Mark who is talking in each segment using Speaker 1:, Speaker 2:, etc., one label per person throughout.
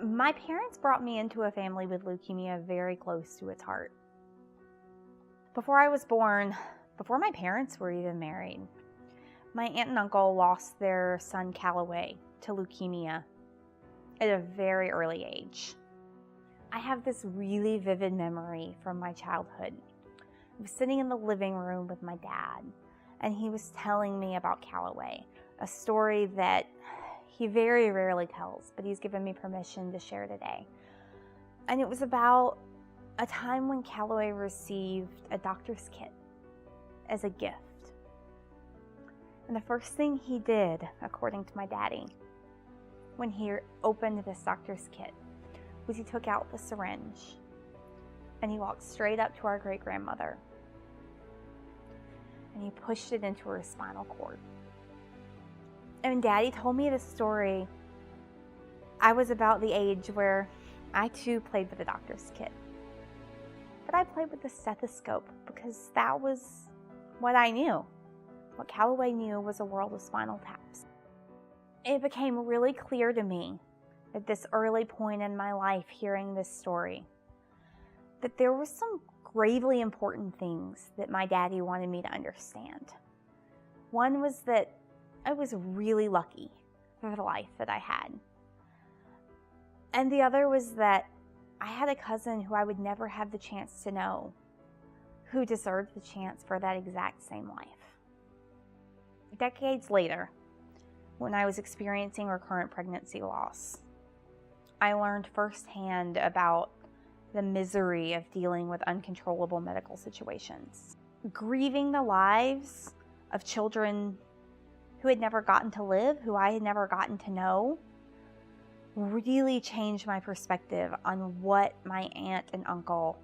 Speaker 1: My parents brought me into a family with leukemia very close to its heart. Before I was born, before my parents were even married, my aunt and uncle lost their son Callaway to leukemia at a very early age. I have this really vivid memory from my childhood. I was sitting in the living room with my dad, and he was telling me about Callaway, a story that he very rarely tells, but he's given me permission to share today. And it was about a time when Callaway received a doctor's kit as a gift. And the first thing he did, according to my daddy, when he opened this doctor's kit, was he took out the syringe and he walked straight up to our great-grandmother and he pushed it into her spinal cord. And when Daddy told me this story, I was about the age where I too played with the doctor's kit. But I played with the stethoscope because that was what I knew. What Callaway knew was a world of spinal taps. It became really clear to me at this early point in my life hearing this story that there were some gravely important things that my daddy wanted me to understand. One was that I was really lucky for the life that I had. And the other was that I had a cousin who I would never have the chance to know, who deserved the chance for that exact same life. Decades later, when I was experiencing recurrent pregnancy loss, I learned firsthand about the misery of dealing with uncontrollable medical situations. Grieving the lives of children who had never gotten to live, who I had never gotten to know, really changed my perspective on what my aunt and uncle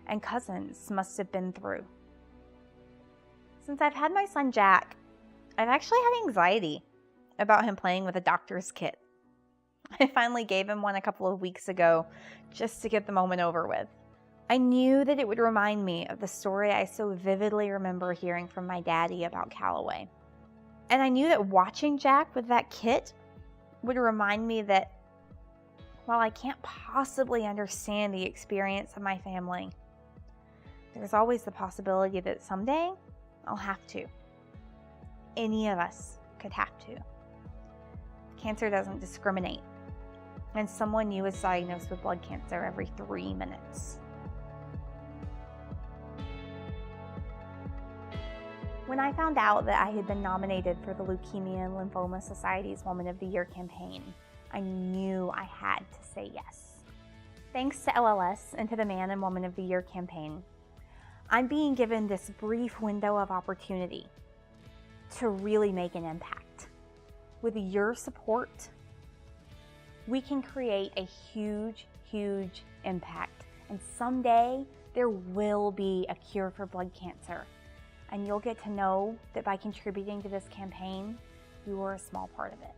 Speaker 1: and cousins must have been through. Since I've had my son Jack, I've actually had anxiety about him playing with a doctor's kit. I finally gave him one a couple of weeks ago just to get the moment over with. I knew that it would remind me of the story I so vividly remember hearing from my daddy about Callaway. And I knew that watching Jack with that kit would remind me that while I can't possibly understand the experience of my family, there's always the possibility that someday I'll have to. Any of us could have to. Cancer doesn't discriminate, and someone new is diagnosed with blood cancer every 3 minutes. When I found out that I had been nominated for the Leukemia and Lymphoma Society's Woman of the Year campaign, I knew I had to say yes. Thanks to LLS and to the Man and Woman of the Year campaign, I'm being given this brief window of opportunity to really make an impact. With your support, we can create a huge, huge impact. And someday there will be a cure for blood cancer. And you'll get to know that by contributing to this campaign, you are a small part of it.